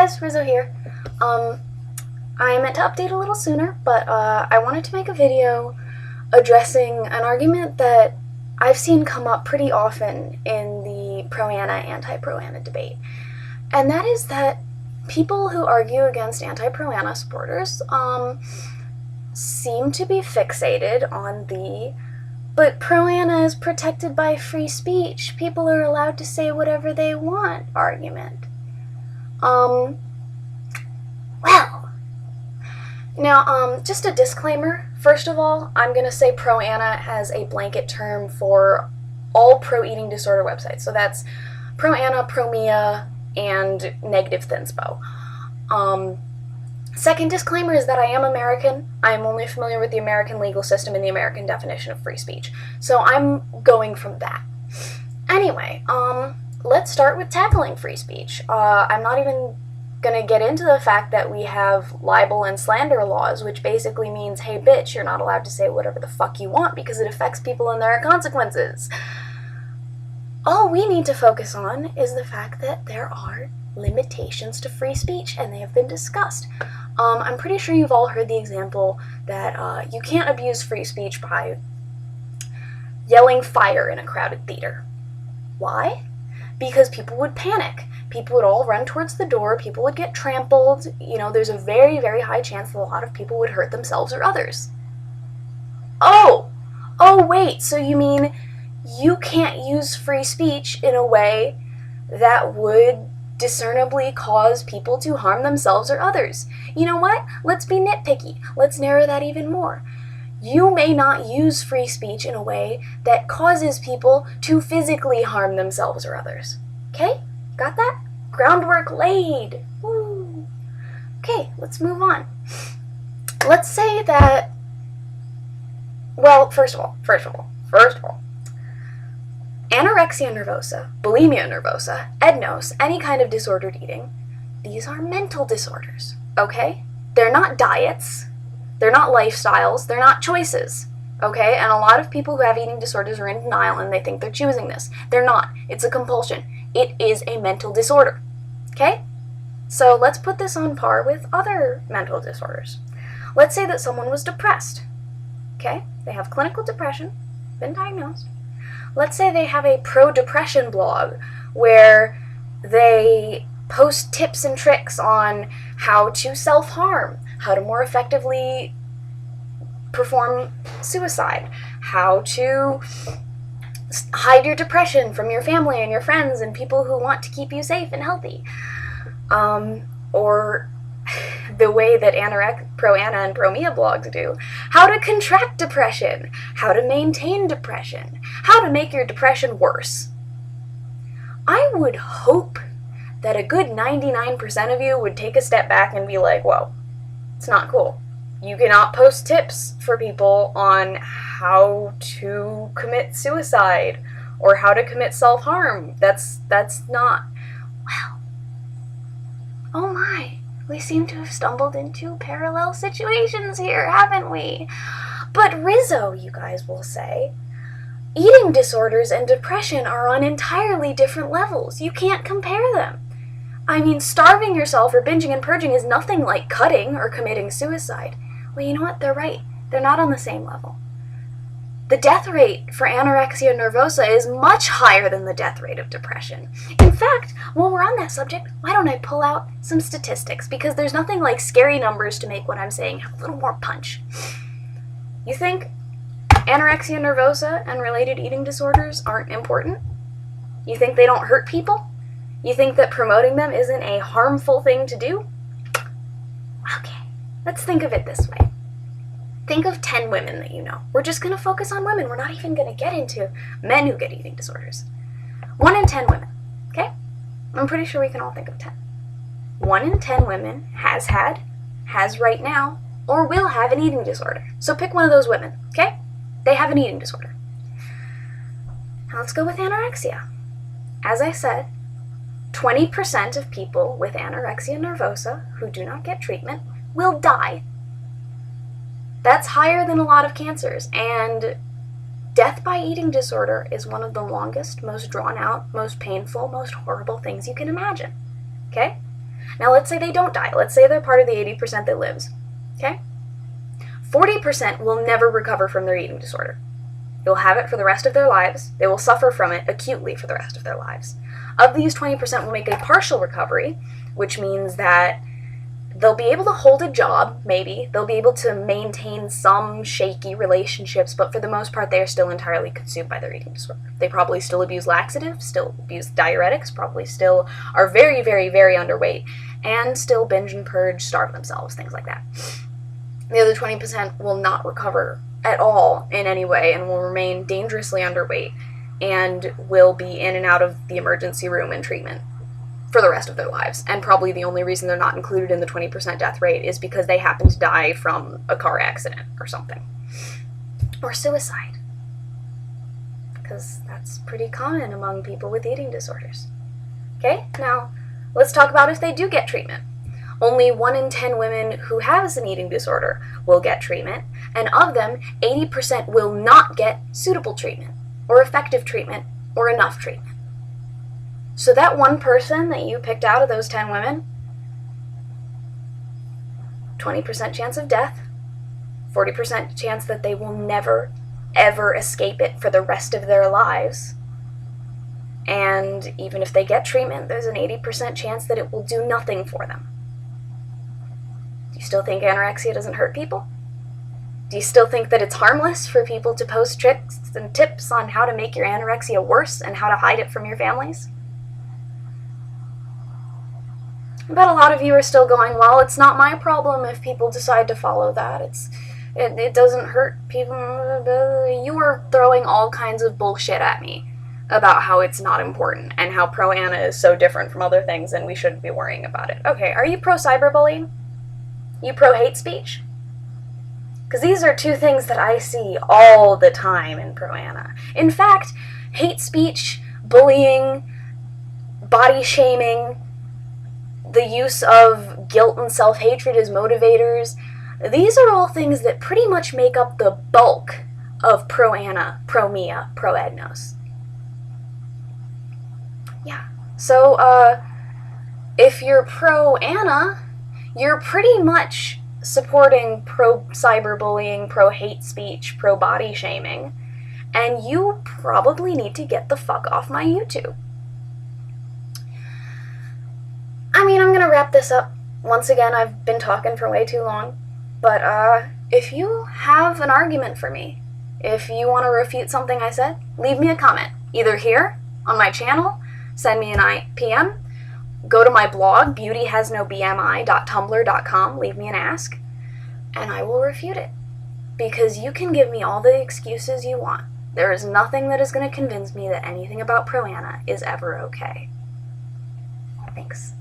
guys, Rizzo here. I meant to update a little sooner, but I wanted to make a video addressing an argument that I've seen come up pretty often in the pro-Anna, anti-pro-Anna debate. And that is that people who argue against anti-pro-Anna supporters seem to be fixated on but pro-Anna is protected by free speech. People are allowed to say whatever they want argument. Just a disclaimer. First of all, I'm going to say pro-Anna as a blanket term for all pro-eating disorder websites. So that's pro-Anna, pro-Mia, and negative thinspo. Second disclaimer is that I am American. I am only familiar with the American legal system and the American definition of free speech. So I'm going from that. Anyway, let's start with tackling free speech. I'm not even going to get into the fact that we have libel and slander laws, which basically means, hey bitch, you're not allowed to say whatever the fuck you want because it affects people and there are consequences. All we need to focus on is the fact that there are limitations to free speech, and they have been discussed. I'm pretty sure you've all heard the example that you can't abuse free speech by yelling fire in a crowded theater. Why? Because people would panic. People would all run towards the door, people would get trampled, there's a very, very high chance that a lot of people would hurt themselves or others. Oh wait, so you mean you can't use free speech in a way that would discernibly cause people to harm themselves or others? You know what? Let's be nitpicky. Let's narrow that even more. You may not use free speech in a way that causes people to physically harm themselves or others. Okay? Got that? Groundwork laid. Woo. Okay, let's move on. Let's say that, well, first of all, anorexia nervosa, bulimia nervosa, EDNOS, any kind of disordered eating, these are mental disorders, okay? They're not diets, they're not lifestyles, they're not choices, okay? And a lot of people who have eating disorders are in denial and they think they're choosing this. They're not. It's a compulsion. It is a mental disorder, okay? So let's put this on par with other mental disorders. Let's say that someone was depressed, okay? They have clinical depression, been diagnosed. Let's say they have a pro-depression blog where they post tips and tricks on how to self-harm, how to more effectively perform suicide, how to hide your depression from your family and your friends and people who want to keep you safe and healthy. Or the way that pro-Anna and pro-Mia blogs do, how to contract depression, how to maintain depression, how to make your depression worse. I would hope that a good 99% of you would take a step back and be like, whoa, it's not cool. You cannot post tips for people on how to commit suicide or how to commit self-harm. That's not, well, oh my. We seem to have stumbled into parallel situations here, haven't we? But Rizzo, you guys will say, eating disorders and depression are on entirely different levels. You can't compare them. I mean, starving yourself or binging and purging is nothing like cutting or committing suicide. Well, you know what? They're right. They're not on the same level. The death rate for anorexia nervosa is much higher than the death rate of depression. In fact, while we're on that subject, why don't I pull out some statistics? Because there's nothing like scary numbers to make what I'm saying have a little more punch. You think anorexia nervosa and related eating disorders aren't important? You think they don't hurt people? You think that promoting them isn't a harmful thing to do? Okay, let's think of it this way. Think of 10 women that you know. We're just going to focus on women. We're not even going to get into men who get eating disorders. 1 in 10 women, okay? I'm pretty sure we can all think of 10. 1 in 10 women has had, has right now, or will have an eating disorder. So pick one of those women, okay? They have an eating disorder. Now let's go with anorexia. As I said, 20% of people with anorexia nervosa who do not get treatment will die. That's higher than a lot of cancers, and death by eating disorder is one of the longest, most drawn out, most painful, most horrible things you can imagine, okay? Now let's say they don't die. Let's say they're part of the 80% that lives. Okay? 40% will never recover from their eating disorder. They will have it for the rest of their lives. They will suffer from it acutely for the rest of their lives. Of these, 20% will make a partial recovery, which means that they'll be able to hold a job, maybe. They'll be able to maintain some shaky relationships, but for the most part, they are still entirely consumed by their eating disorder. They probably still abuse laxatives, still abuse diuretics, probably still are very, very, very underweight, and still binge and purge, starve themselves, things like that. The other 20% will not recover at all in any way and will remain dangerously underweight and will be in and out of the emergency room and treatment for the rest of their lives. And probably the only reason they're not included in the 20% death rate is because they happen to die from a car accident or something. Or suicide. Because that's pretty common among people with eating disorders. Okay, now let's talk about if they do get treatment. Only 1 in 10 women who has an eating disorder will get treatment, and of them, 80% will not get suitable treatment, or effective treatment, or enough treatment. So that one person that you picked out of those 10 women, 20% chance of death, 40% chance that they will never, ever escape it for the rest of their lives. And even if they get treatment, there's an 80% chance that it will do nothing for them. Do you still think anorexia doesn't hurt people? Do you still think that it's harmless for people to post tricks and tips on how to make your anorexia worse and how to hide it from your families? I bet a lot of you are still going, well, it's not my problem if people decide to follow that. It doesn't hurt people. You are throwing all kinds of bullshit at me about how it's not important and how pro-Ana is so different from other things and we shouldn't be worrying about it. Okay, are you pro-cyberbullying? You pro-hate speech? Because these are two things that I see all the time in pro-Ana. In fact, hate speech, bullying, body shaming, the use of guilt and self-hatred as motivators, these are all things that pretty much make up the bulk of pro-Ana, pro-Mia, pro-Ednos. Yeah, so if you're pro-Ana, you're pretty much supporting pro-cyberbullying, pro-hate speech, pro-body shaming, and you probably need to get the fuck off my YouTube. I mean, I'm gonna wrap this up. Once again, I've been talking for way too long, but if you have an argument for me, if you want to refute something I said, leave me a comment, either here on my channel, send me an PM, go to my blog, beautyhasnobmi.tumblr.com, leave me an ask, and I will refute it. Because you can give me all the excuses you want. There is nothing that is going to convince me that anything about pro-Ana is ever okay. Thanks.